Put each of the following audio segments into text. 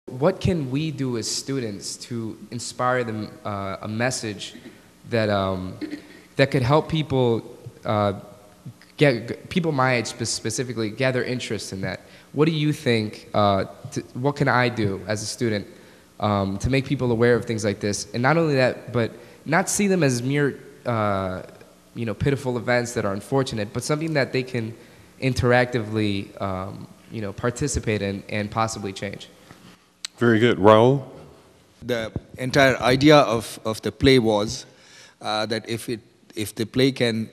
What can we do as students to inspire them a message that that could help people get people my age specifically gather interest in that? What do you think? What can I do as a student to make people aware of things like this? And not only that, but not see them as mere pitiful events that are unfortunate, but something that they can interactively participate in and possibly change. Very good. Raul? The entire idea of the play was that if the play can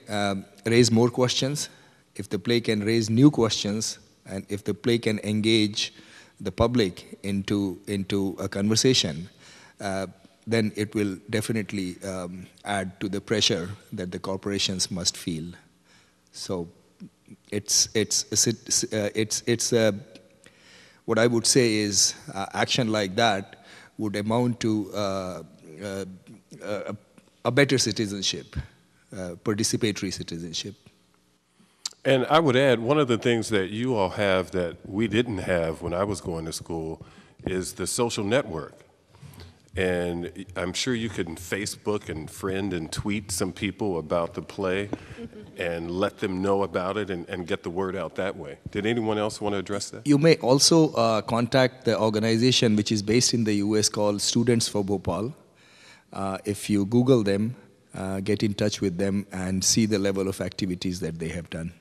raise more questions, if the play can raise new questions, and if the play can engage the public into a conversation, then it will definitely add to the pressure that the corporations must feel. So what I would say is action like that would amount to a better citizenship, participatory citizenship. And I would add, one of the things that you all have that we didn't have when I was going to school is the social network. And I'm sure you can Facebook and friend and tweet some people about the play and let them know about it and get the word out that way. Did anyone else want to address that? You may also contact the organization which is based in the US called Students for Bhopal. If you Google them, get in touch with them and see the level of activities that they have done.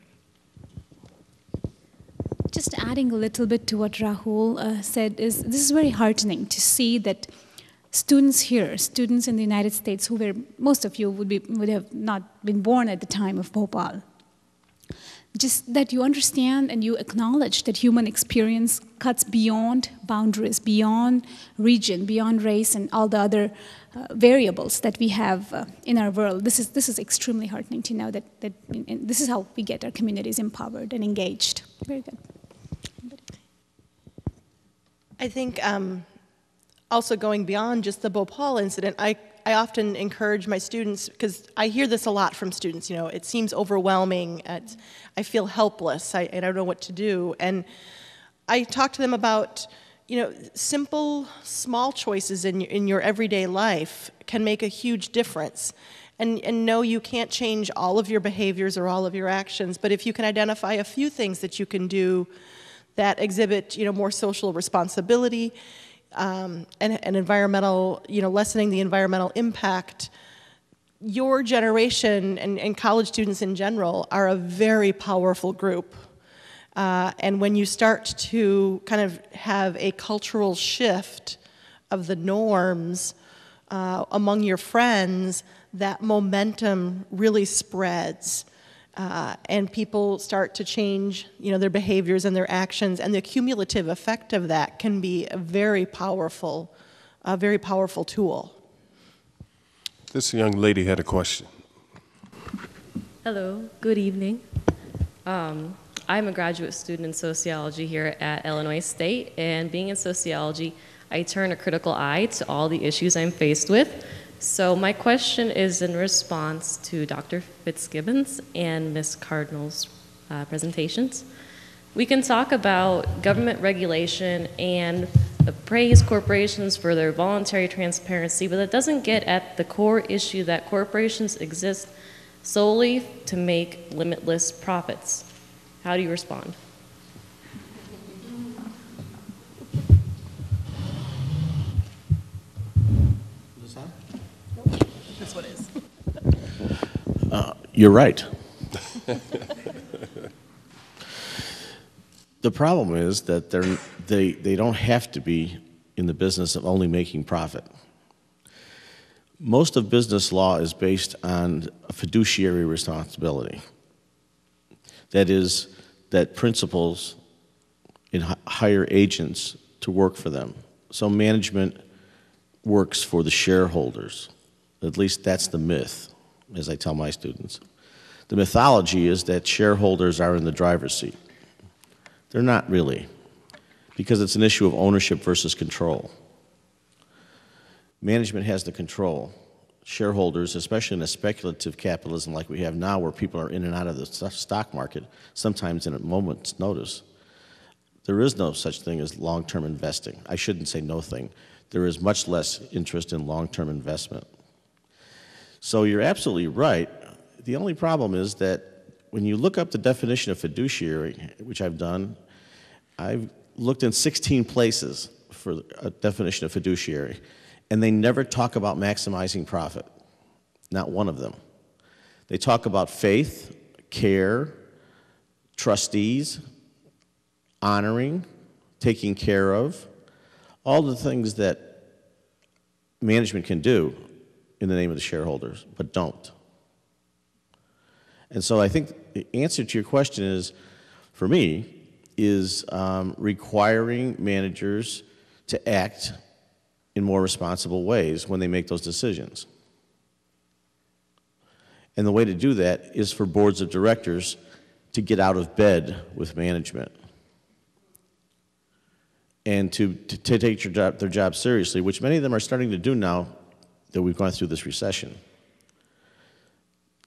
Just adding a little bit to what Rahul said, this is very heartening to see that students here, students in the United States, who were, most of you would have not been born at the time of Bhopal, just that you understand and you acknowledge that human experience cuts beyond boundaries, beyond region, beyond race, and all the other variables that we have in our world. This is extremely heartening to know that this is how we get our communities empowered and engaged. Very good. I think also going beyond just the Bhopal incident, I often encourage my students, because I hear this a lot from students, it seems overwhelming, I feel helpless, I don't know what to do, and I talk to them about, simple, small choices in your everyday life can make a huge difference. And no, you can't change all of your behaviors or all of your actions, but if you can identify a few things that you can do that exhibit, more social responsibility, and environmental, lessening the environmental impact, your generation and college students in general are a very powerful group. And when you start to kind of have a cultural shift of the norms among your friends, that momentum really spreads. And people start to change, their behaviors and their actions, and the cumulative effect of that can be a very powerful tool. This young lady had a question. Hello, good evening. I'm a graduate student in sociology here at Illinois State, and being in sociology, I turn a critical eye to all the issues I'm faced with. So my question is in response to Dr. Fitzgibbons and Ms. Cardinal's presentations. We can talk about government regulation and praise corporations for their voluntary transparency, but that doesn't get at the core issue that corporations exist solely to make limitless profits. How do you respond? That's what it is. You're right. The problem is that they don't have to be in the business of only making profit. Most of business law is based on a fiduciary responsibility. That is, that principals hire agents to work for them. So management works for the shareholders. At least that's the myth, as I tell my students. The mythology is that shareholders are in the driver's seat. They're not really, because it's an issue of ownership versus control. Management has the control. Shareholders, especially in a speculative capitalism like we have now, where people are in and out of the stock market, sometimes in a moment's notice, There is no such thing as long-term investing. I shouldn't say no thing. There is much less interest in long-term investment. So you're absolutely right. The only problem is that when you look up the definition of fiduciary, which I've done, I've looked in 16 places for a definition of fiduciary, and they never talk about maximizing profit. Not one of them. They talk about faith, care, trustees, honoring, taking care of, all the things that management can do in the name of the shareholders, but don't. And so I think the answer to your question is, for me, is requiring managers to act in more responsible ways when they make those decisions. And the way to do that is for boards of directors to get out of bed with management and to take their job seriously, which many of them are starting to do now that we've gone through this recession.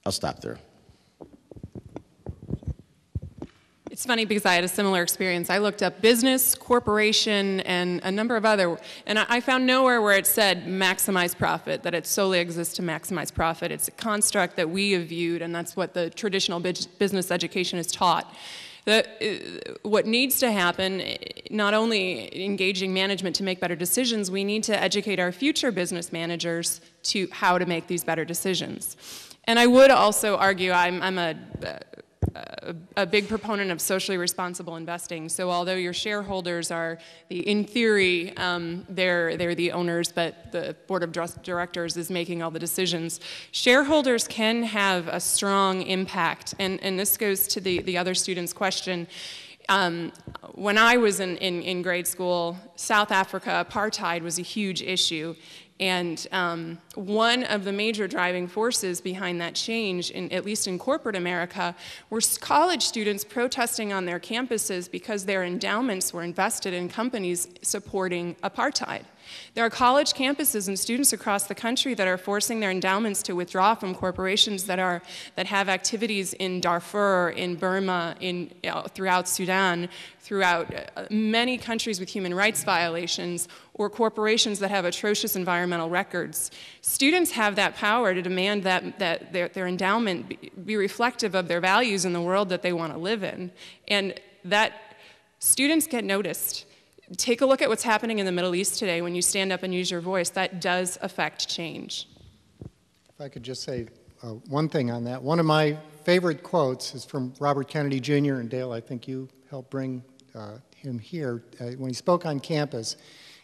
I'll stop there. It's funny because I had a similar experience. I looked up business, corporation, and a number of other, and I found nowhere where it said maximize profit, that it solely exists to maximize profit. It's a construct that we have viewed, and that's what the traditional business education is taught. What needs to happen, not only engaging management to make better decisions, we need to educate our future business managers to how to make these better decisions. And I would also argue, I'm a big proponent of socially responsible investing. So although your shareholders are, in theory, they're the owners, but the board of directors is making all the decisions, shareholders can have a strong impact. And this goes to the other student's question. When I was in grade school, South Africa, apartheid was a huge issue. And one of the major driving forces behind that change, at least in corporate America, were college students protesting on their campuses because their endowments were invested in companies supporting apartheid. There are college campuses and students across the country that are forcing their endowments to withdraw from corporations that have activities in Darfur, in Burma, throughout Sudan, throughout many countries with human rights violations, or corporations that have atrocious environmental records. Students have that power to demand that their endowment be reflective of their values in the world that they want to live in, and that students get noticed. Take a look at what's happening in the Middle East today. When you stand up and use your voice, that does affect change. If I could just say one thing on that. One of my favorite quotes is from Robert Kennedy Jr., and Dale, I think you helped bring him here, when he spoke on campus.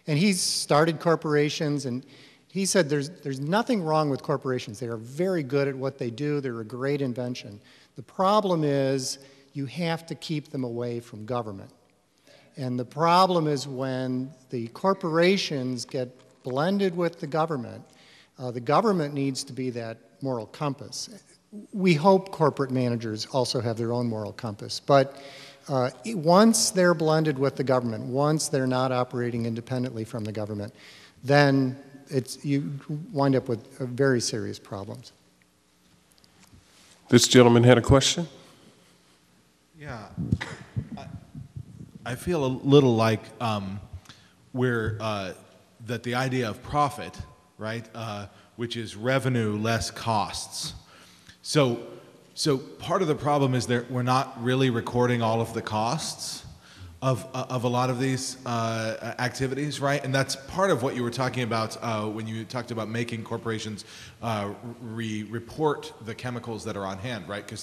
And he's started corporations, and he said there's nothing wrong with corporations. They are very good at what they do. They're a great invention. The problem is you have to keep them away from government. And the problem is when the corporations get blended with the government needs to be that moral compass. We hope corporate managers also have their own moral compass, but once they're blended with the government, once they're not operating independently from the government, then you wind up with very serious problems. This gentleman had a question? Yeah. I feel a little like that the idea of profit, right, which is revenue less costs. So part of the problem is that we're not really recording all of the costs of a lot of these activities, right? And that's part of what you were talking about when you talked about making corporations report the chemicals that are on hand, right? Because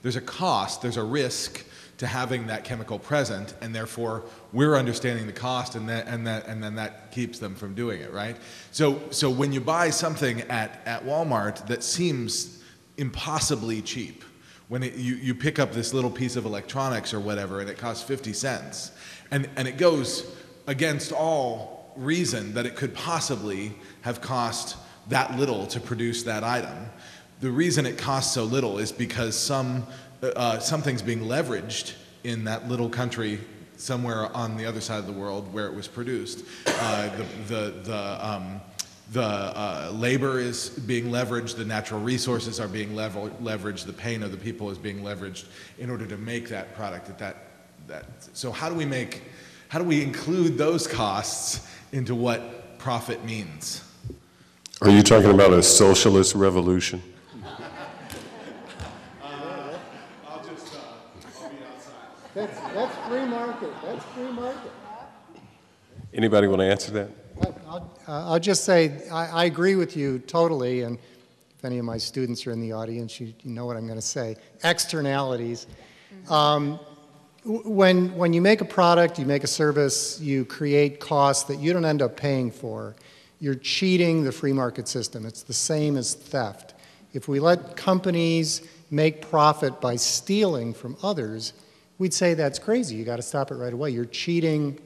there's a cost, there's a risk to having that chemical present, and therefore we're understanding the cost, and then that keeps them from doing it, right? So when you buy something at Walmart that seems impossibly cheap, when you pick up this little piece of electronics or whatever, and it costs 50 cents, and it goes against all reason that it could possibly have cost that little to produce that item. The reason it costs so little is because something's being leveraged in that little country somewhere on the other side of the world where it was produced. The labor is being leveraged, the natural resources are being leveraged, the pain of the people is being leveraged in order to make that product at So how do we include those costs into what profit means? Are you talking about a socialist revolution? I'll be outside. That's free market. That's free market. Anybody want to answer that? I'll just say I agree with you totally, and if any of my students are in the audience, you know what I'm going to say. Externalities. When you make a product, you make a service, you create costs that you don't end up paying for. You're cheating the free market system. It's the same as theft. If we let companies make profit by stealing from others, we'd say that's crazy. You got to stop it right away. You're cheating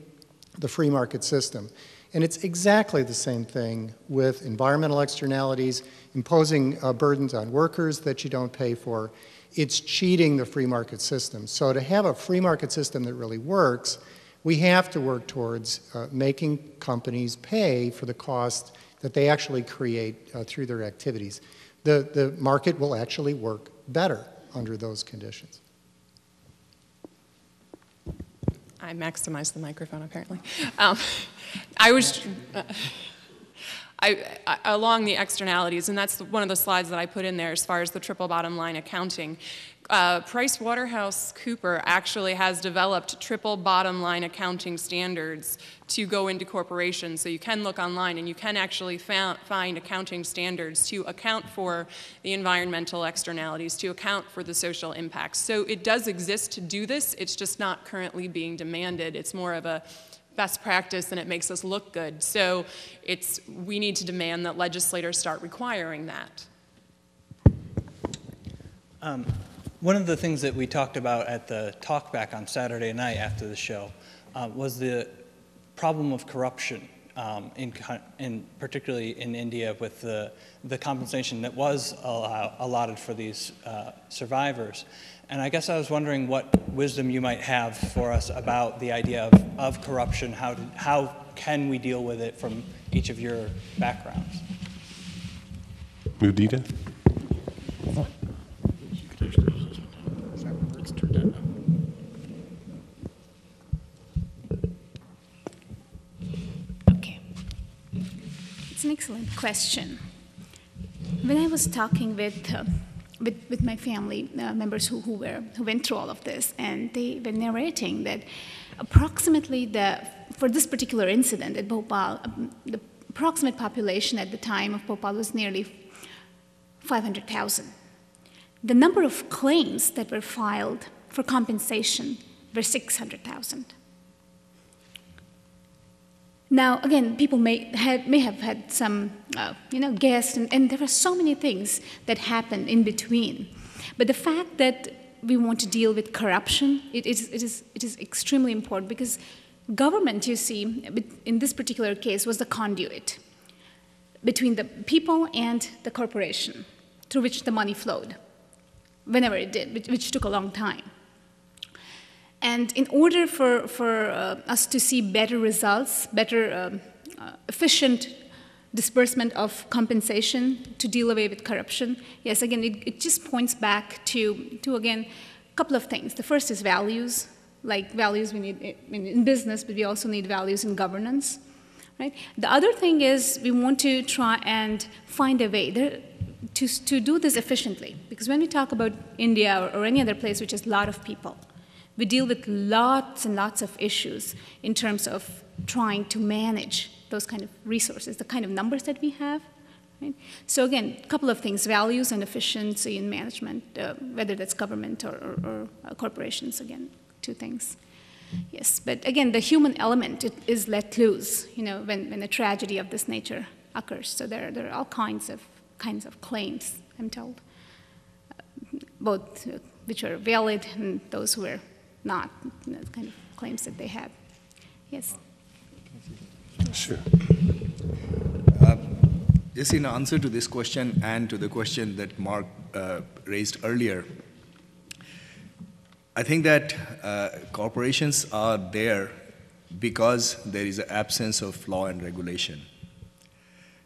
the free market system. And it's exactly the same thing with environmental externalities, imposing burdens on workers that you don't pay for. It's cheating the free market system. So to have a free market system that really works, we have to work towards making companies pay for the cost that they actually create through their activities. The market will actually work better under those conditions. I maximized the microphone, apparently. Along the externalities, and that's one of the slides that I put in there as far as the triple bottom line accounting. PricewaterhouseCoopers actually has developed triple bottom line accounting standards to go into corporations. So you can look online and you can actually find accounting standards to account for the environmental externalities, to account for the social impacts. So it does exist to do this. It's just not currently being demanded. It's more of a best practice and it makes us look good. So we need to demand that legislators start requiring that. One of the things that we talked about at the talkback on Saturday night after the show was the problem of corruption, particularly in India with the compensation that was allotted for these survivors. And I guess I was wondering what wisdom you might have for us about the idea of corruption. How can we deal with it from each of your backgrounds? Mudita? Okay. It's an excellent question. When I was talking with my family members who went through all of this, and they were narrating that approximately for this particular incident at Bhopal, the approximate population at the time of Bhopal was nearly 500,000. The number of claims that were filed for compensation were 600,000. Now, again, people may have had some, guests, and there are so many things that happen in between. But the fact that we want to deal with corruption, it is extremely important because government, you see, in this particular case, was the conduit between the people and the corporation through which the money flowed, whenever it did, which took a long time. And in order for us to see better results, better efficient disbursement of compensation to deal away with corruption, yes, again, it just points back to again, a couple of things. The first is values, like values we need in business, but we also need values in governance, right? The other thing is we want to try and find a way to do this efficiently, because when we talk about India or any other place which has a lot of people, we deal with lots and lots of issues in terms of trying to manage those kind of resources, the kind of numbers that we have. Right? So again, a couple of things, values and efficiency in management, whether that's government or corporations, again, two things. Yes, but again, the human element is let loose, when a tragedy of this nature occurs. So there are all kinds of claims, I'm told, both which are valid and those who are not, the kind of claims that they have. Yes. Sure. Just in answer to this question and to the question that Mark raised earlier, I think that corporations are there because there is an absence of law and regulation.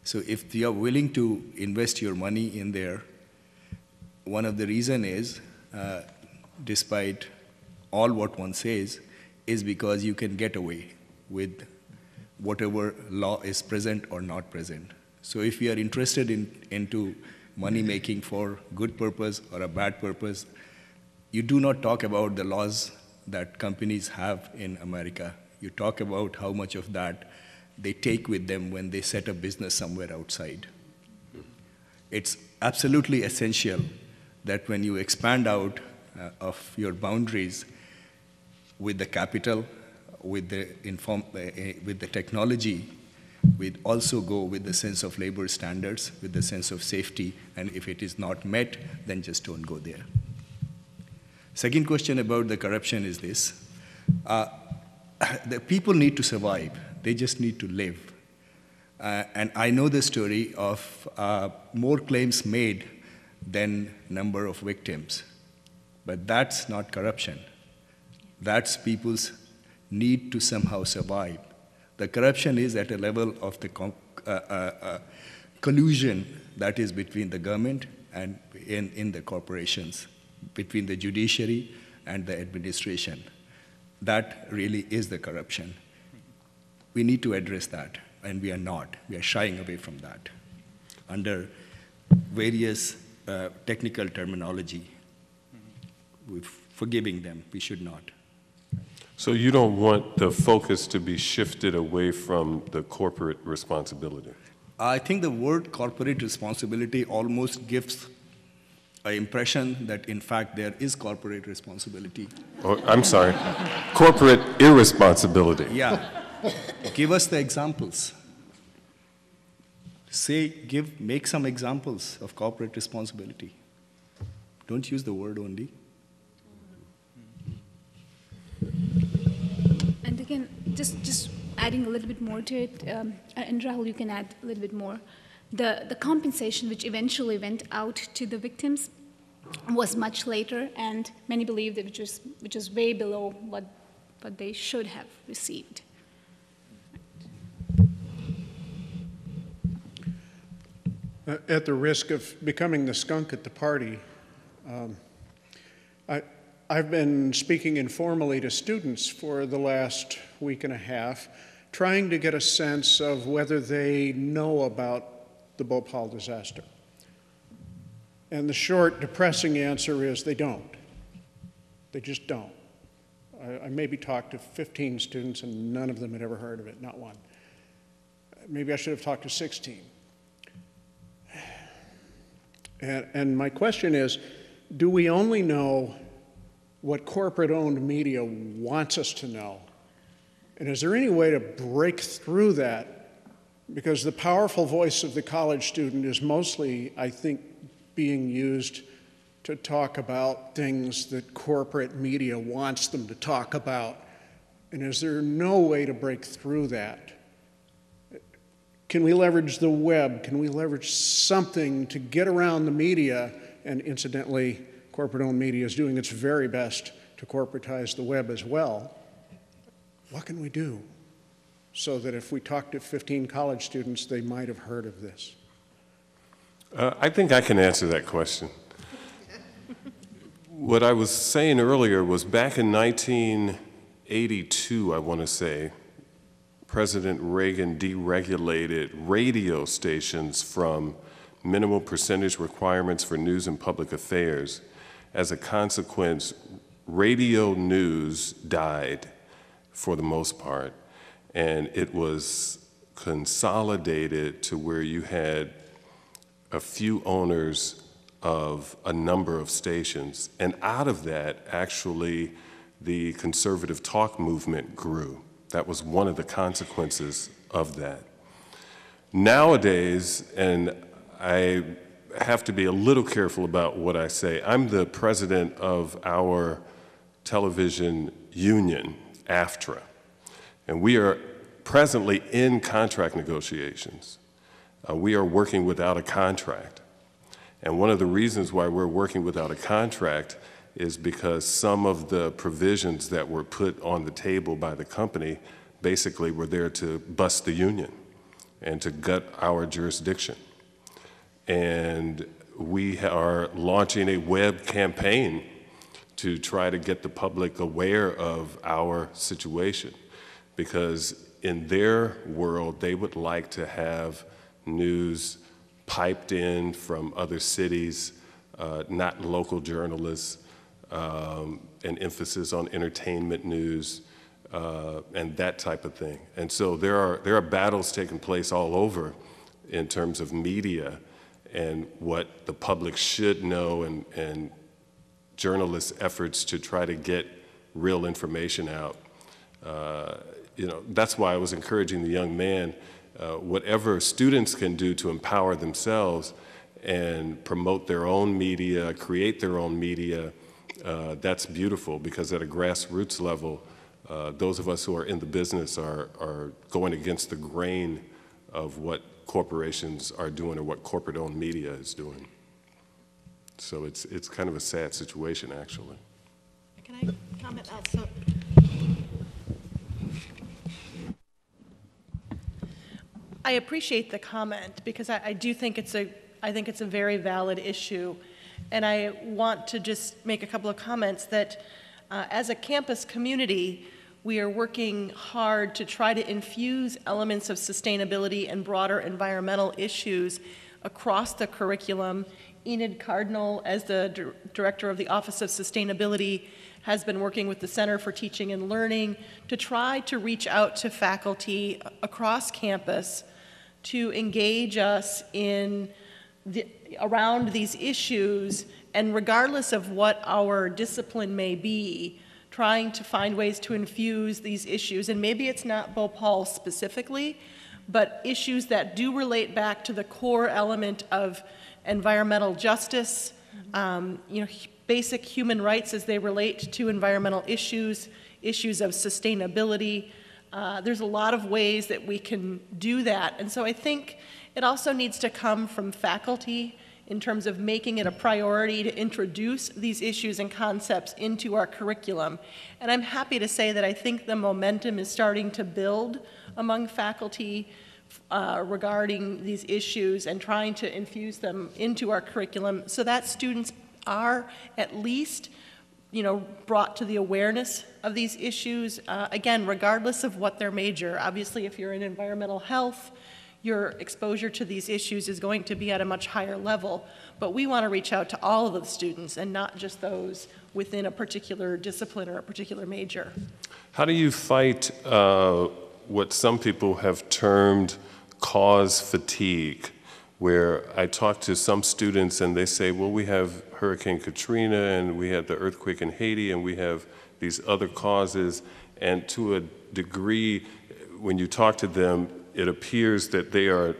So if you are willing to invest your money in there, one of the reasons is, despite all what one says, is because you can get away with whatever law is present or not present. So if you are interested into money making for good purpose or a bad purpose, you do not talk about the laws that companies have in America. You talk about how much of that they take with them when they set up business somewhere outside. It's absolutely essential that when you expand out of your boundaries with the capital, with the technology, we'd also go with the sense of labor standards, with the sense of safety, and if it is not met, then just don't go there. Second question about the corruption is this. The people need to survive. They just need to live. And I know the story of more claims made than number of victims. But that's not corruption. That's people's need to somehow survive. The corruption is at a level of the collusion that is between the government and in the corporations, between the judiciary and the administration. That really is the corruption. We need to address that, and we are not. We are shying away from that under various technical terminology. We're forgiving them. We should not. So you don't want the focus to be shifted away from the corporate responsibility? I think the word corporate responsibility almost gives an impression that, in fact, there is corporate responsibility. Oh, I'm sorry. Corporate irresponsibility. Yeah. Give us the examples. Make some examples of corporate responsibility. Don't use the word only. And again, just adding a little bit more to it, and Rahul, you can add a little bit more. The compensation which eventually went out to the victims was much later, and many believe that which is way below what they should have received. At the risk of becoming the skunk at the party, I've been speaking informally to students for the last week and a half, trying to get a sense of whether they know about the Bhopal disaster. And the short, depressing answer is they don't. They just don't. I maybe talked to 15 students and none of them had ever heard of it, not one. Maybe I should have talked to 16. And my question is, do we only know what corporate-owned media wants us to know? And is there any way to break through that? Because the powerful voice of the college student is mostly, I think, being used to talk about things that corporate media wants them to talk about. And is there no way to break through that? Can we leverage the web? Can we leverage something to get around the media? And incidentally, corporate-owned media is doing its very best to corporatize the web as well. What can we do so that if we talk to 15 college students, they might have heard of this? I think I can answer that question. What I was saying earlier was back in 1982, I want to say, President Reagan deregulated radio stations from minimal percentage requirements for news and public affairs. As a consequence, radio news died for the most part, and it was consolidated to where you had a few owners of a number of stations. And out of that, actually, the conservative talk movement grew. That was one of the consequences of that. Nowadays, and I have to be a little careful about what I say, I'm the president of our television union, AFTRA, and we are presently in contract negotiations. We are working without a contract. And one of the reasons why we're working without a contract is because some of the provisions that were put on the table by the company basically were there to bust the union and to gut our jurisdiction. And we are launching a web campaign to try to get the public aware of our situation, because in their world, they would like to have news piped in from other cities, not local journalists, an emphasis on entertainment news, and that type of thing. And so there are battles taking place all over in terms of media and what the public should know, and journalists' efforts to try to get real information out. That's why I was encouraging the young man, whatever students can do to empower themselves and promote their own media, create their own media, that's beautiful, because at a grassroots level, those of us who are in the business are going against the grain of what corporations are doing or what corporate-owned media is doing. So it's kind of a sad situation, actually. Can I comment also? I appreciate the comment, because I do think it's a very valid issue, and I want to just make a couple of comments that as a campus community, we are working hard to try to infuse elements of sustainability and broader environmental issues across the curriculum. Enid Cardinal, as the director of the Office of Sustainability, has been working with the Center for Teaching and Learning to try to reach out to faculty across campus to engage us around these issues, and regardless of what our discipline may be, trying to find ways to infuse these issues. And maybe it's not Bhopal specifically, but issues that do relate back to the core element of environmental justice, basic human rights as they relate to environmental issues, issues of sustainability. There's a lot of ways that we can do that. And so I think it also needs to come from faculty in terms of making it a priority to introduce these issues and concepts into our curriculum. And I'm happy to say that I think the momentum is starting to build among faculty regarding these issues and trying to infuse them into our curriculum so that students are at least brought to the awareness of these issues, again, regardless of what their major. Obviously, if you're in environmental health, your exposure to these issues is going to be at a much higher level. But we want to reach out to all of the students and not just those within a particular discipline or a particular major. How do you fight what some people have termed cause fatigue, where I talk to some students and they say, well, we have Hurricane Katrina and we had the earthquake in Haiti and we have these other causes, and to a degree, when you talk to them, it appears that they are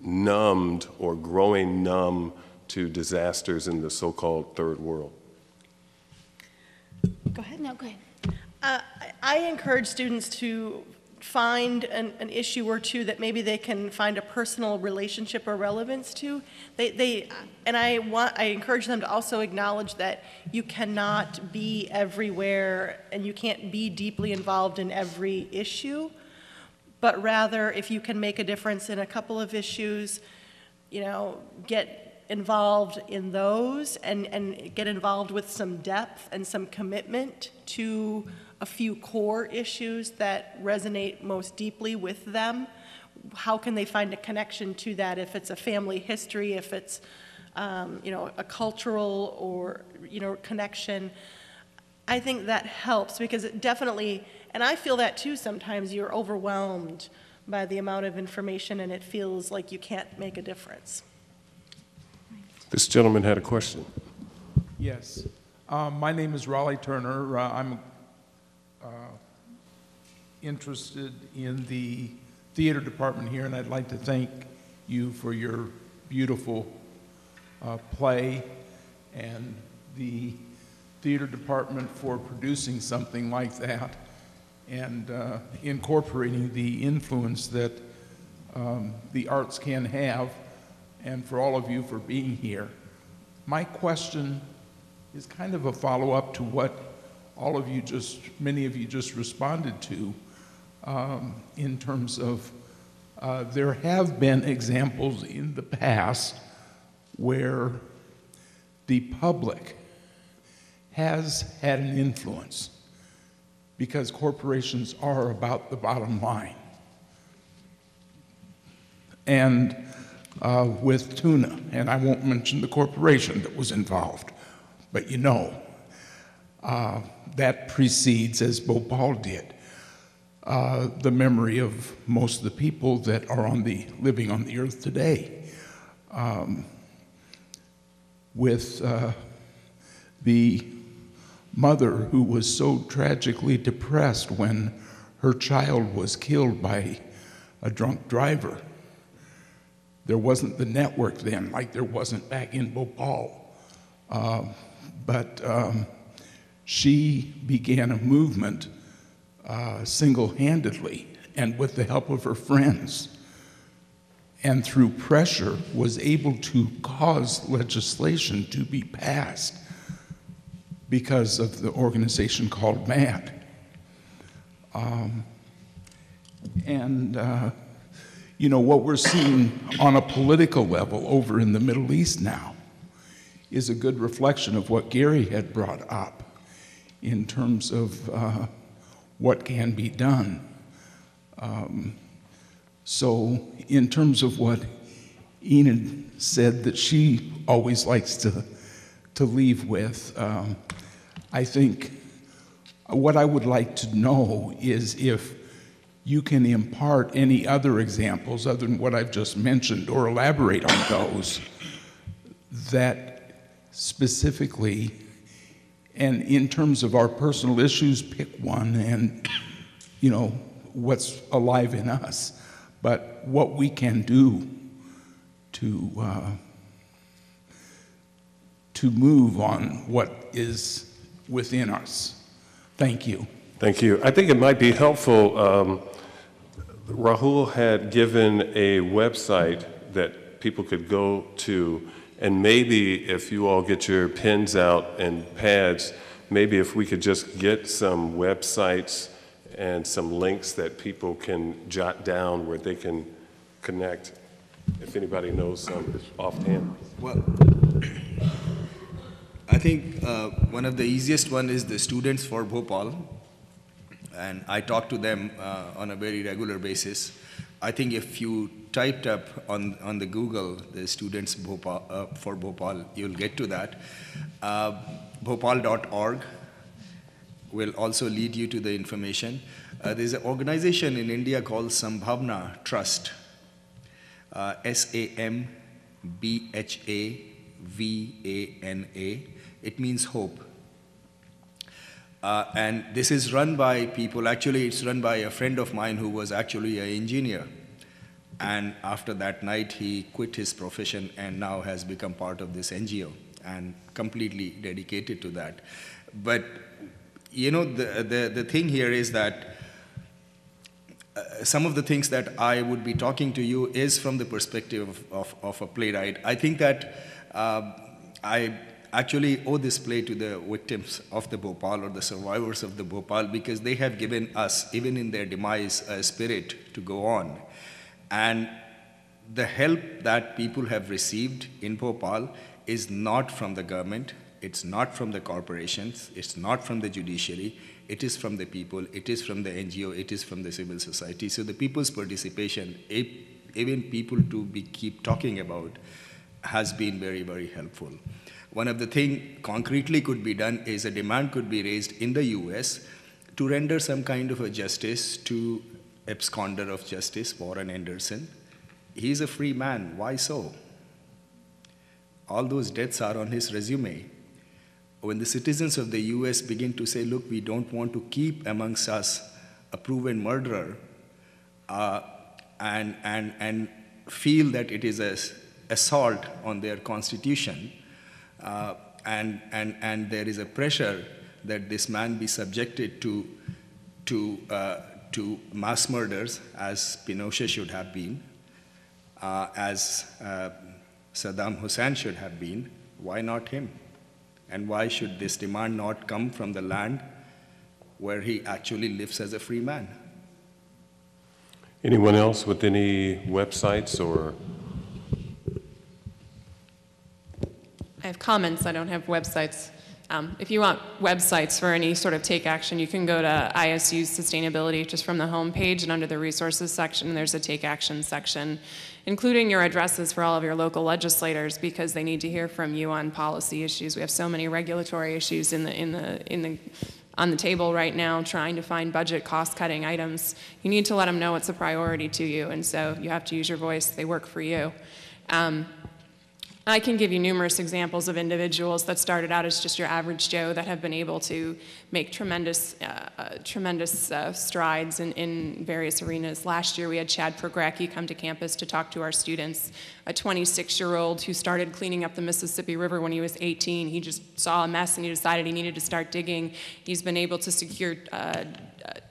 numbed or growing numb to disasters in the so-called third world. Go ahead. No, go ahead. I encourage students to find an issue or two that maybe they can find a personal relationship or relevance to. I encourage them to also acknowledge that you cannot be everywhere and you can't be deeply involved in every issue, but rather if you can make a difference in a couple of issues, get involved in those and get involved with some depth and some commitment to a few core issues that resonate most deeply with them. How can they find a connection to that, if it's a family history, if it's a cultural or connection? I think that helps, because it definitely, and I feel that too sometimes, you're overwhelmed by the amount of information and it feels like you can't make a difference. This gentleman had a question. Yes. My name is Raleigh Turner. I'm interested in the theater department here, and I'd like to thank you for your beautiful play, and the theater department for producing something like that and incorporating the influence that the arts can have, and for all of you for being here. My question is kind of a follow-up to what many of you just responded to, in terms of there have been examples in the past where the public has had an influence because corporations are about the bottom line. And with tuna, and I won't mention the corporation that was involved, but you know, that precedes, as Bhopal did, the memory of most of the people that are living on the earth today. With the mother who was so tragically depressed when her child was killed by a drunk driver. There wasn't the network then, like there wasn't back in Bhopal. But she began a movement single-handedly and with the help of her friends, and through pressure was able to cause legislation to be passed because of the organization called MAD. You know, what we're seeing on a political level over in the Middle East now is a good reflection of what Gary had brought up in terms of what can be done. So in terms of what Enid said that she always likes to leave with, I think what I would like to know is if you can impart any other examples other than what I've just mentioned or elaborate on those that specifically, and in terms of our personal issues, pick one and, you know, what's alive in us, but what we can do to move on what is within us. Thank you. Thank you. I think it might be helpful. Rahul had given a website that people could go to, and maybe if you all get your pens out and pads, maybe if we could just get some websites and some links that people can jot down where they can connect, if anybody knows some offhand. Well, I think one of the easiest one is the Students for Bhopal. And I talk to them on a very regular basis. I think if you typed up on the Google, the Students Bhopal, for Bhopal, you'll get to that. Bhopal.org will also lead you to the information. There's an organization in India called Sambhavna Trust, SAMBHAVANA. It means hope. And this is run by people, actually it's run by a friend of mine who was actually an engineer. And after that night, he quit his profession and now has become part of this NGO and completely dedicated to that. But, you know, the thing here is that some of the things that I would be talking to you is from the perspective of a playwright. I think that I actually owe this play to the victims of the Bhopal or the survivors of the Bhopal, because they have given us, even in their demise, a spirit to go on. And the help that people have received in Bhopal is not from the government, it's not from the corporations, it's not from the judiciary, it is from the people, it is from the NGO, it is from the civil society. So the people's participation, even people to keep talking about, has been very, very helpful. One of the things concretely could be done is a demand could be raised in the US to render some kind of a justice to absconder of justice, Warren Anderson. He's a free man, why so? All those deaths are on his resume. When the citizens of the US begin to say, look, we don't want to keep amongst us a proven murderer, and feel that it is an assault on their constitution, and there is a pressure that this man be subjected to mass murders, as Pinochet should have been, as Saddam Hussein should have been. Why not him? And why should this demand not come from the land where he actually lives as a free man? Anyone else with any websites or? I have comments, I don't have websites. If you want websites for any sort of take action, you can go to ISU's sustainability just from the home page, and under the resources section, there's a take action section, including your addresses for all of your local legislators, because they need to hear from you on policy issues. We have so many regulatory issues on the table right now, trying to find budget cost-cutting items. You need to let them know what's a priority to you, and so you have to use your voice. They work for you. I can give you numerous examples of individuals that started out as just your average Joe that have been able to make tremendous strides in various arenas. Last year we had Chad Progracki come to campus to talk to our students, a 26-year-old who started cleaning up the Mississippi River when he was 18. He just saw a mess and he decided he needed to start digging. He's been able to secure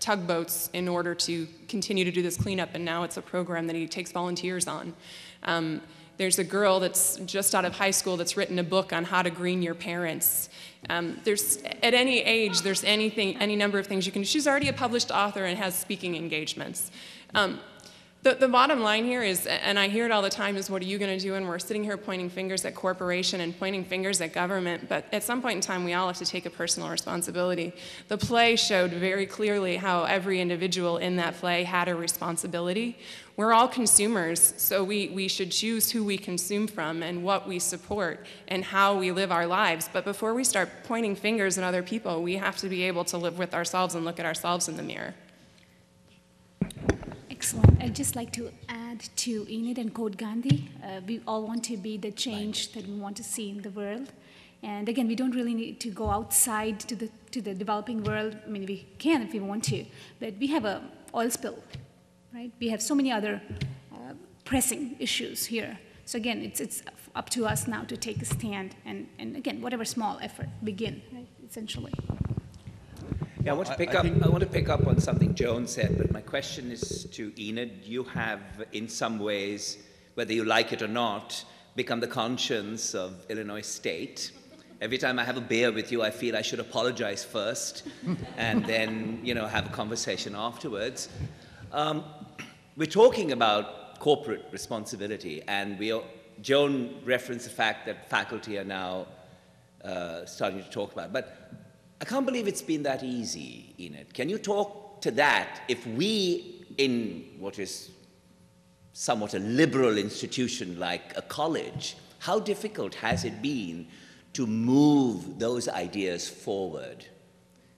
tugboats in order to continue to do this cleanup, and now it's a program that he takes volunteers on. There's a girl that's just out of high school that's written a book on how to green your parents. There's, at any age, there's any number of things you can do. She's already a published author and has speaking engagements. The bottom line here is, and I hear it all the time, is what are you going to do? And we're sitting here pointing fingers at corporation and pointing fingers at government, but at some point in time we all have to take a personal responsibility. The play showed very clearly how every individual in that play had a responsibility. We're all consumers, so we should choose who we consume from and what we support and how we live our lives. But before we start pointing fingers at other people, we have to be able to live with ourselves and look at ourselves in the mirror. Excellent. I'd just like to add to Enid and quote Gandhi. We all want to be the change that we want to see in the world. And again, we don't really need to go outside to the developing world. I mean, we can if we want to, but we have an oil spill, right? We have so many other pressing issues here. So again, it's up to us now to take a stand and again, whatever small effort, begin, right, essentially. Yeah, I want to pick up on something Joan said, but my question is to Enid. You have, in some ways, whether you like it or not, become the conscience of Illinois State. Every time I have a beer with you, I feel I should apologize first and then, have a conversation afterwards. We're talking about corporate responsibility, and Joan referenced the fact that faculty are now starting to talk about it. But I can't believe it's been that easy, Enid. Can you talk to that? If we, in what is somewhat a liberal institution like a college, how difficult has it been to move those ideas forward?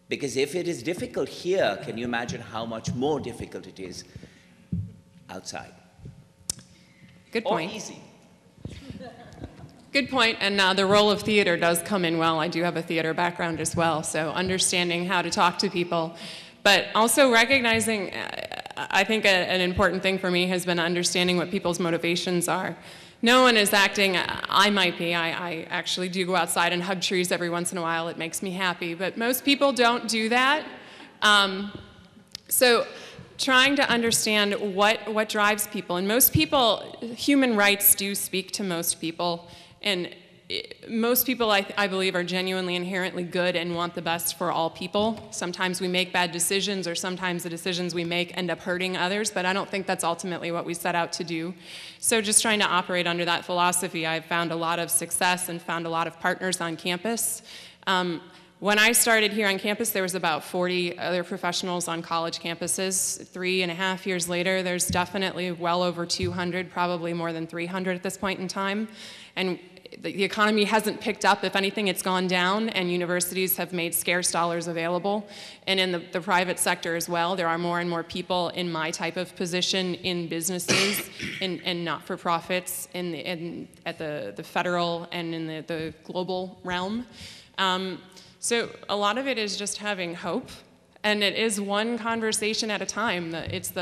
Because if it is difficult here, can you imagine how much more difficult it is outside? Good point. Or easy. Good point, and the role of theater does come in well. I do have a theater background as well, so understanding how to talk to people, but also recognizing, I think an important thing for me has been understanding what people's motivations are. No one is acting, I might be, I actually do go outside and hug trees every once in a while, it makes me happy, but most people don't do that. So trying to understand what drives people, and most people, human rights do speak to most people. And most people, I believe, are genuinely inherently good and want the best for all people. Sometimes we make bad decisions, or sometimes the decisions we make end up hurting others, but I don't think that's ultimately what we set out to do. So just trying to operate under that philosophy, I've found a lot of success and found a lot of partners on campus. When I started here on campus, there was about 40 other professionals on college campuses. 3.5 years later, there's definitely well over 200, probably more than 300 at this point in time. And the economy hasn't picked up. If anything, it's gone down, and universities have made scarce dollars available. And in the private sector as well, there are more and more people in my type of position in businesses and not-for-profits at the federal and in the global realm. So a lot of it is just having hope, and it is one conversation at a time. It's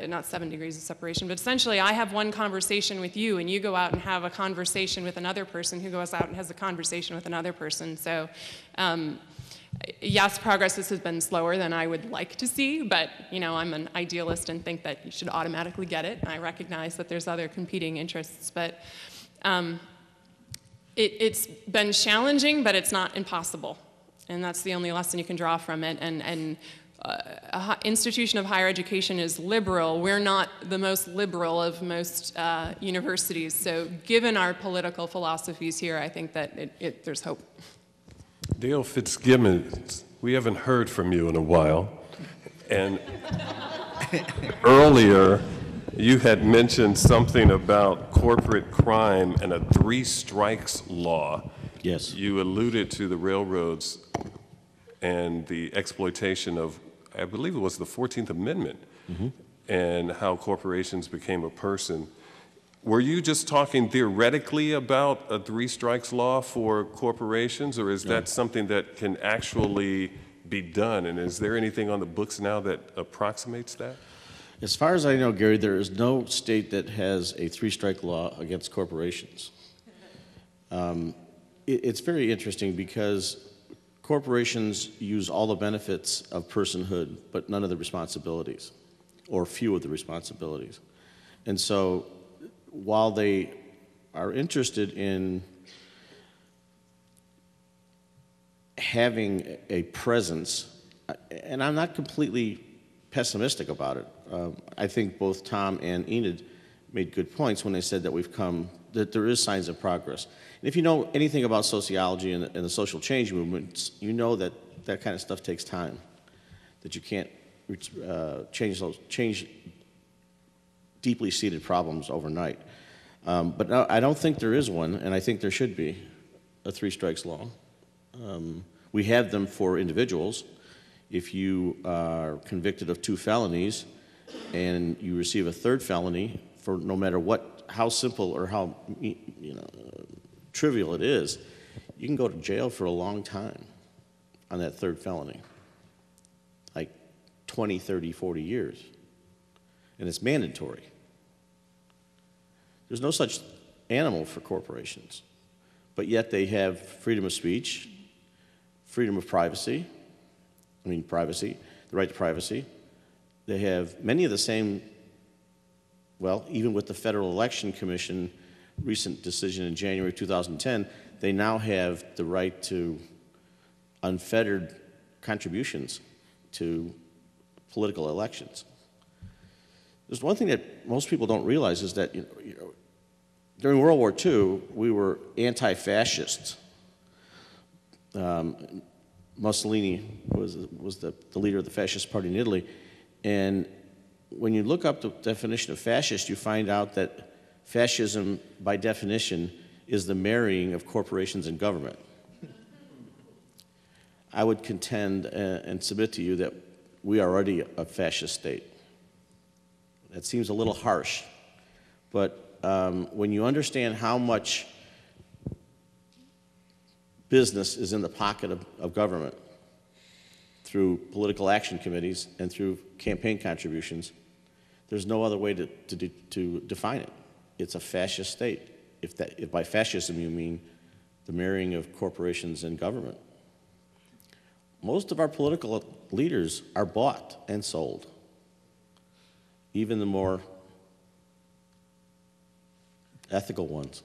not 7 degrees of separation, but essentially I have one conversation with you, and you go out and have a conversation with another person who goes out and has a conversation with another person. So yes, progress has been slower than I would like to see, but I'm an idealist and think that you should automatically get it. I recognize that there's other competing interests, but it's been challenging, but it's not impossible. And that's the only lesson you can draw from it. And institution of higher education is liberal. We're not the most liberal of most universities. So given our political philosophies here, I think that there's hope. Dale Fitzgibbons, we haven't heard from you in a while. And earlier, you had mentioned something about corporate crime and a 3 strikes law. Yes. You alluded to the railroads and the exploitation of, I believe it was the 14th Amendment, and how corporations became a person. Were you just talking theoretically about a 3 strikes law for corporations, or is that something that can actually be done? And is there anything on the books now that approximates that? As far as I know, Gary, there is no state that has a 3-strike law against corporations. It's very interesting because corporations use all the benefits of personhood, but none of the responsibilities, or few of the responsibilities. And so while they are interested in having a presence, and I'm not completely pessimistic about it. I think both Tom and Enid made good points when they said that there is signs of progress. And if you know anything about sociology and the social change movements, you know that that kind of stuff takes time, that you can't change deeply seated problems overnight. But no, I don't think there is one, and I think there should be a 3 strikes law. We have them for individuals. If you are convicted of 2 felonies and you receive a 3rd felony, for no matter how simple or how trivial it is, you can go to jail for a long time on that 3rd felony, like 20, 30, 40 years, and it's mandatory. There's no such animal for corporations, but yet they have freedom of speech, freedom of privacy, the right to privacy. They have many of the same, well, even with the Federal Election Commission recent decision in January 2010, they now have the right to unfettered contributions to political elections. There's one thing that most people don't realize is that during World War II, we were anti-fascists. Mussolini was the leader of the fascist party in Italy. And when you look up the definition of fascist, you find out that fascism, by definition, is the marrying of corporations and government. I would contend and submit to you that we are already a fascist state. That seems a little harsh, but when you understand how much business is in the pocket of government through political action committees and through campaign contributions, there's no other way to define it. It's a fascist state, if by fascism you mean the marrying of corporations and government. Most of our political leaders are bought and sold, even the more ethical ones.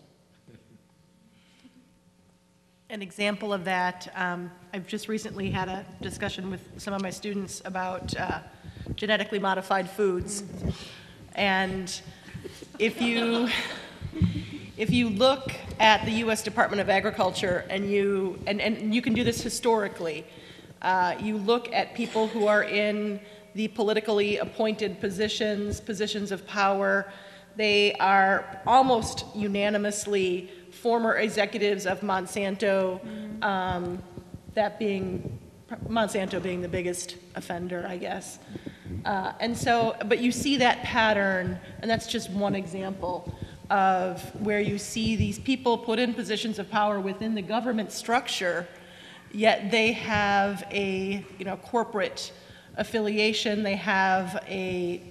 An example of that, I've just recently had a discussion with some of my students about genetically modified foods. And if you look at the U.S. Department of Agriculture, and you can do this historically, you look at people who are in the politically appointed positions of power, they are almost unanimously former executives of Monsanto, Monsanto being the biggest offender, I guess. And so, but you see that pattern, and that's just one example of where you see these people put in positions of power within the government structure, yet they have a corporate affiliation, they have a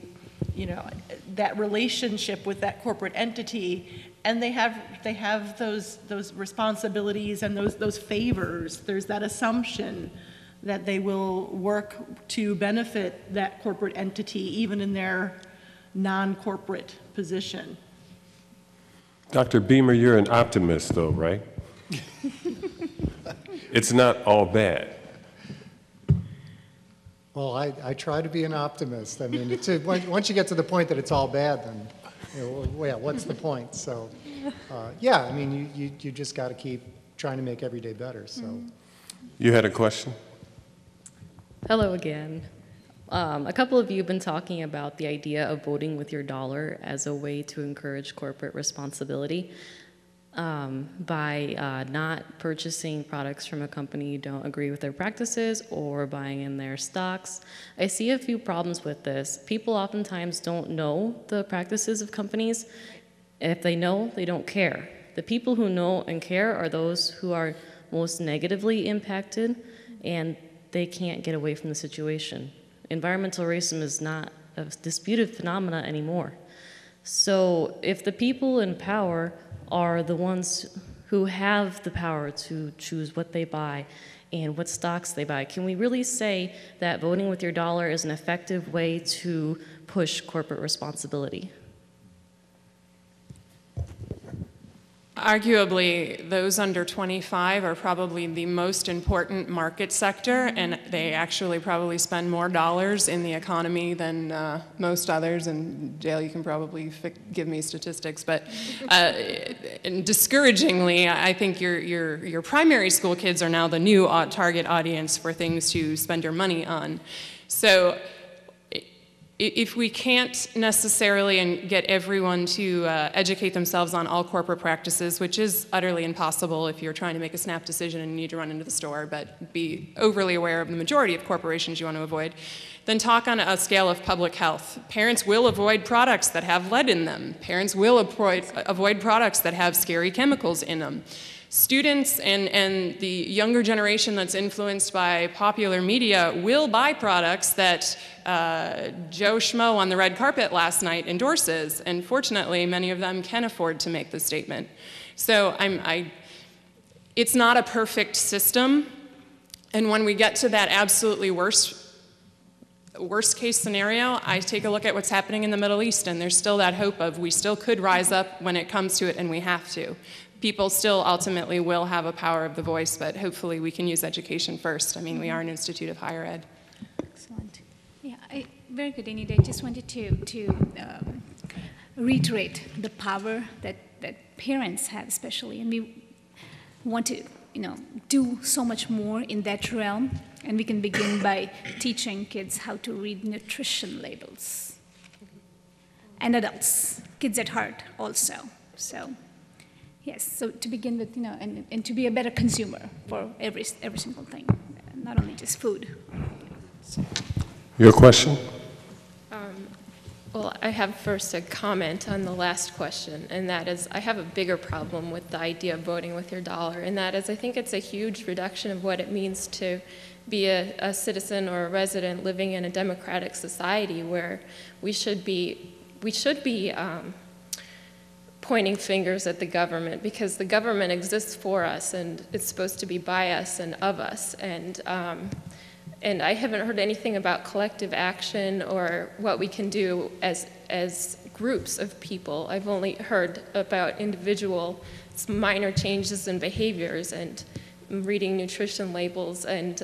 that relationship with that corporate entity, and they have those responsibilities and those favors. There's that assumption that they will work to benefit that corporate entity, even in their non-corporate position. Dr. Beamer, you're an optimist, though, right? It's not all bad. Well, I try to be an optimist. I mean, once you get to the point that it's all bad, then, well, what's the point? So, yeah, I mean, you just got to keep trying to make every day better. So, You had a question? Hello again. A couple of you have been talking about the idea of voting with your dollar as a way to encourage corporate responsibility by not purchasing products from a company you don't agree with their practices or buying in their stocks. I see a few problems with this. People oftentimes don't know the practices of companies. If they know, they don't care. The people who know and care are those who are most negatively impacted, and they can't get away from the situation. Environmental racism is not a disputed phenomena anymore. So if the people in power are the ones who have the power to choose what they buy and what stocks they buy, can we really say that voting with your dollar is an effective way to push corporate responsibility? Arguably, those under 25 are probably the most important market sector, and they actually probably spend more dollars in the economy than most others. And Dale, you can probably give me statistics, but and discouragingly, I think your primary school kids are now the new target audience for things to spend your money on. So if we can't necessarily get everyone to educate themselves on all corporate practices, which is utterly impossible if you're trying to make a snap decision and you need to run into the store, but be overly aware of the majority of corporations you want to avoid, then talk on a scale of public health. Parents will avoid products that have lead in them. Parents will avoid products that have scary chemicals in them. Students and the younger generation that's influenced by popular media will buy products that Joe Schmo on the red carpet last night endorses, and fortunately, many of them can afford to make the statement. So it's not a perfect system, and when we get to that absolutely worst case scenario, I take a look at what's happening in the Middle East, and there's still that hope of we still could rise up when it comes to it, and we have to. People still ultimately will have a power of the voice, but hopefully we can use education first. I mean, we are an institute of higher ed. Excellent. Yeah, very good, Anita. I just wanted to reiterate the power that parents have, especially, and we want to, do so much more in that realm. And we can begin by teaching kids how to read nutrition labels, and adults, kids at heart, also. So. Yes, so to begin with, and to be a better consumer for every single thing, not only just food. So. Your question? Well, I have first a comment on the last question, and that is I have a bigger problem with the idea of voting with your dollar, and that is I think it's a huge reduction of what it means to be a citizen or a resident living in a democratic society where we should be pointing fingers at the government, because the government exists for us and it's supposed to be by us and of us. And I haven't heard anything about collective action or what we can do as groups of people. I've only heard about individual minor changes in behaviors and reading nutrition labels and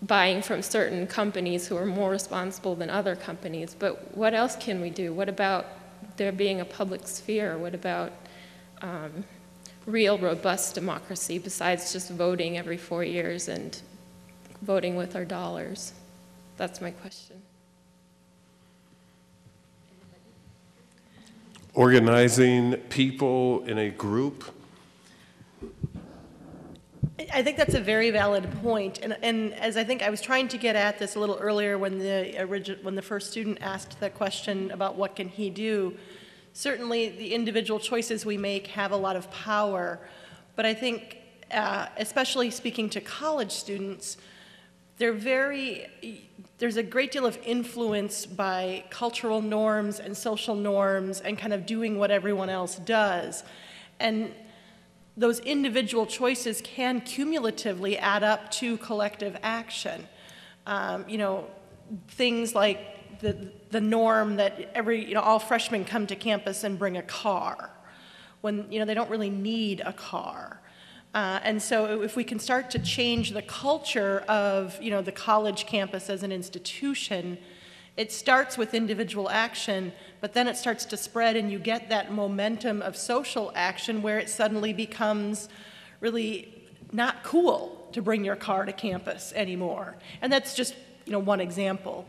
buying from certain companies who are more responsible than other companies. But what else can we do? What about there being a public sphere? What about real robust democracy besides just voting every 4 years and voting with our dollars? That's my question. Organizing people in a group? I think that's a very valid point, and as I think I was trying to get at this a little earlier when the first student asked the question about what can he do, certainly the individual choices we make have a lot of power, but I think, especially speaking to college students, there's a great deal of influence by cultural norms and social norms and kind of doing what everyone else does, and those individual choices can cumulatively add up to collective action. Things like the norm that all freshmen come to campus and bring a car when they don't really need a car. And so if we can start to change the culture of, the college campus as an institution, it starts with individual action, but then it starts to spread and you get that momentum of social action where it suddenly becomes really not cool to bring your car to campus anymore. And that's just, one example.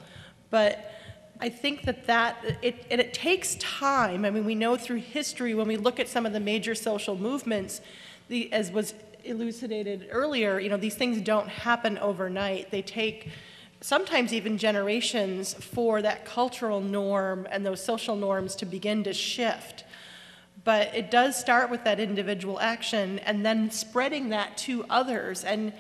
But I think it takes time. I mean, we know through history when we look at some of the major social movements, as was elucidated earlier, these things don't happen overnight. They take sometimes even generations for that cultural norm and those social norms to begin to shift. But it does start with that individual action and then spreading that to others and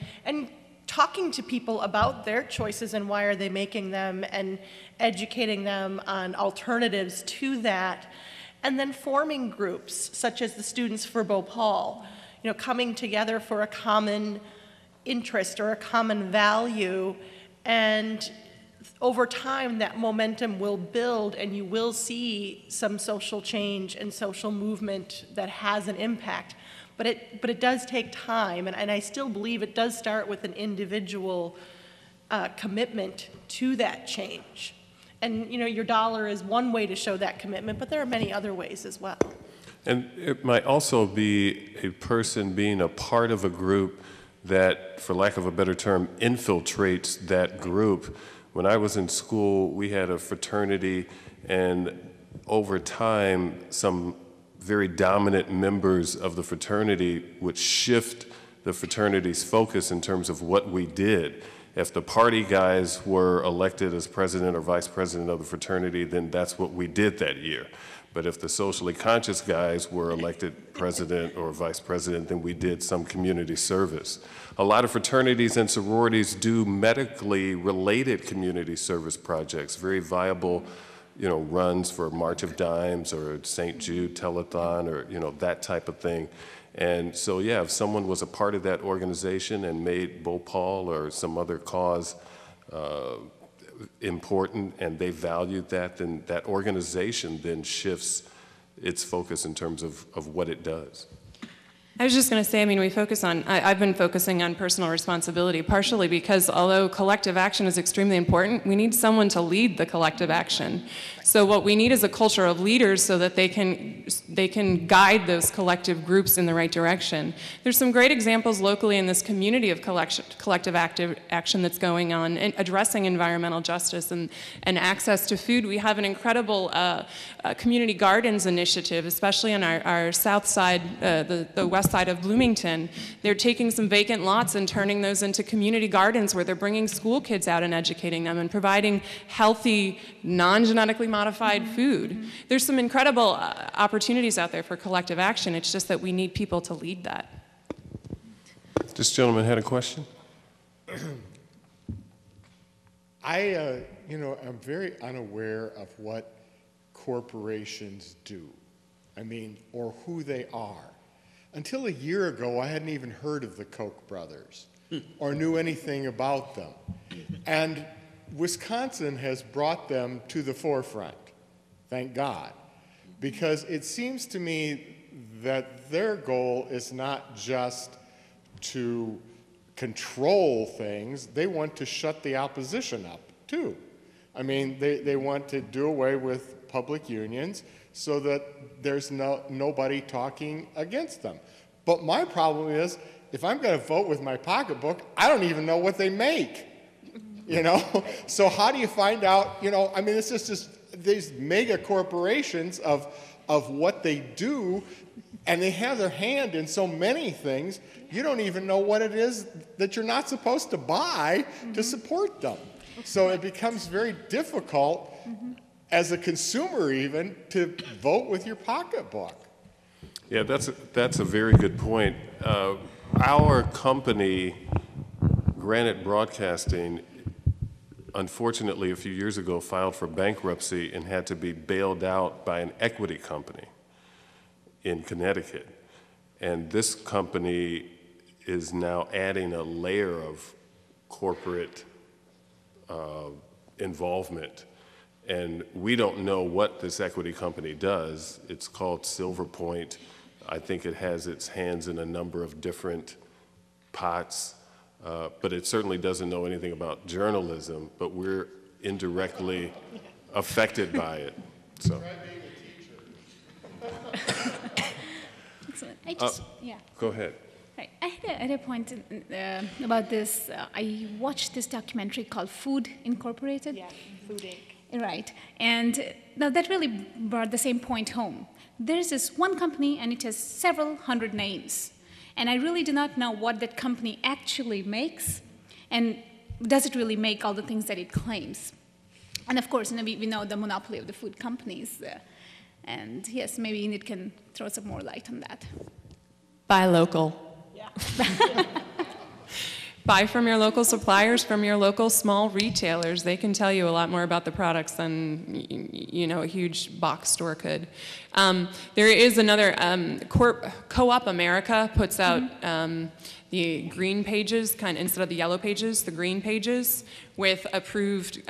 talking to people about their choices and why are they making them and educating them on alternatives to that. And then forming groups such as the Students for Bhopal, coming together for a common interest or a common value. And over time, that momentum will build and you will see some social change and social movement that has an impact. But it does take time, and I still believe it does start with an individual commitment to that change. And your dollar is one way to show that commitment, but there are many other ways as well. And it might also be a person being a part of a group that, for lack of a better term, infiltrates that group. When I was in school, we had a fraternity, and over time, some very dominant members of the fraternity would shift the fraternity's focus in terms of what we did. If the party guys were elected as president or vice president of the fraternity, then that's what we did that year. But if the socially conscious guys were elected president or vice president, then we did some community service. A lot of fraternities and sororities do medically related community service projects, very viable, runs for March of Dimes or St. Jude Telethon or, that type of thing. And so, yeah, if someone was a part of that organization and made Bhopal or some other cause important and they valued that, then that organization then shifts its focus in terms of what it does. I was just going to say, I've been focusing on personal responsibility, partially because although collective action is extremely important, we need someone to lead the collective action. So what we need is a culture of leaders so that they can guide those collective groups in the right direction. There's some great examples locally in this community of collective action that's going on, and addressing environmental justice and access to food. We have an incredible community gardens initiative, especially on our south side, the west side of Bloomington. They're taking some vacant lots and turning those into community gardens where they're bringing school kids out and educating them and providing healthy, non-genetically modified food. There's some incredible opportunities out there for collective action. It's just that we need people to lead that. This gentleman had a question. I'm very unaware of what corporations do, or who they are. Until a year ago, I hadn't even heard of the Koch brothers or knew anything about them. And Wisconsin has brought them to the forefront, thank God, because it seems to me that their goal is not just to control things, they want to shut the opposition up, too. They want to do away with public unions so that there's nobody talking against them. But my problem is, if I'm going to vote with my pocketbook, I don't even know what they make, So how do you find out, it's just these mega corporations of what they do, and they have their hand in so many things, you don't even know what it is that you're not supposed to buy to support them. So it becomes very difficult as a consumer even to vote with your pocketbook. Yeah, that's a very good point. Our company, Granite Broadcasting, unfortunately a few years ago filed for bankruptcy and had to be bailed out by an equity company in Connecticut. And this company is now adding a layer of corporate involvement. And we don't know what this equity company does. It's called Silver Point. I think it has its hands in a number of different pots, but it certainly doesn't know anything about journalism, but we're indirectly affected by it. So. I just, yeah. Go ahead. Right. I had a point about this. I watched this documentary called Food Incorporated. Yeah, Food Inc. Right. And now that really brought the same point home. There's this one company, and it has several hundred names. And I really do not know what that company actually makes, and does it really make all the things that it claims? And of course, we know the monopoly of the food companies. And yes, maybe Enid can throw some more light on that. Buy local. Yeah. Buy from your local suppliers, from your local small retailers. They can tell you a lot more about the products than a huge box store could. There is another, Co-op America puts out the green pages, instead of the yellow pages, the green pages with approved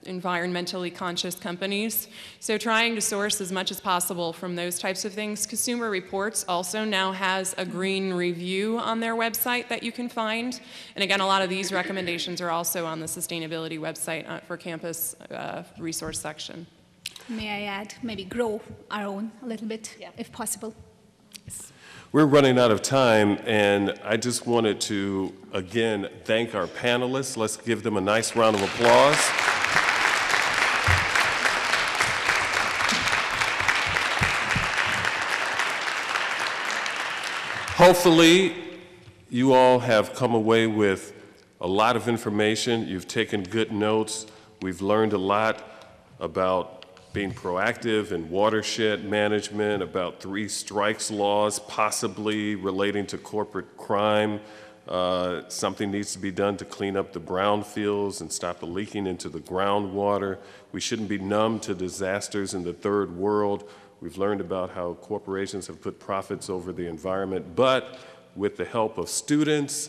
environmentally conscious companies. So trying to source as much as possible from those types of things. Consumer Reports also now has a green review on their website that you can find. And again, a lot of these recommendations are also on the sustainability website for campus resource section. May I add, maybe grow our own a little bit, if possible. We're running out of time, and I just wanted to, again, thank our panelists. Let's give them a nice round of applause. Hopefully, you all have come away with a lot of information. You've taken good notes. We've learned a lot about being proactive in watershed management, about 3 strikes laws possibly relating to corporate crime. Something needs to be done to clean up the brownfields and stop the leaking into the groundwater. We shouldn't be numb to disasters in the third world. We've learned about how corporations have put profits over the environment, but with the help of students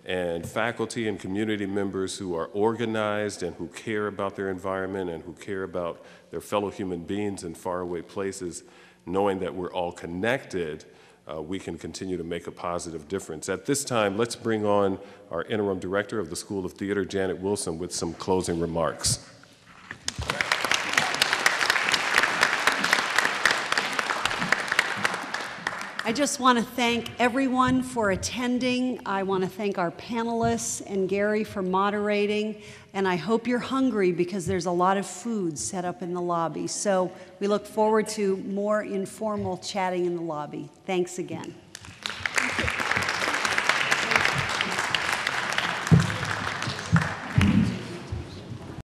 and faculty and community members who are organized and who care about their environment and who care about their fellow human beings in faraway places, knowing that we're all connected, we can continue to make a positive difference. At this time, let's bring on our interim director of the School of Theater, Janet Wilson, with some closing remarks. I just want to thank everyone for attending. I want to thank our panelists and Gary for moderating. And I hope you're hungry because there's a lot of food set up in the lobby. So we look forward to more informal chatting in the lobby. Thanks again.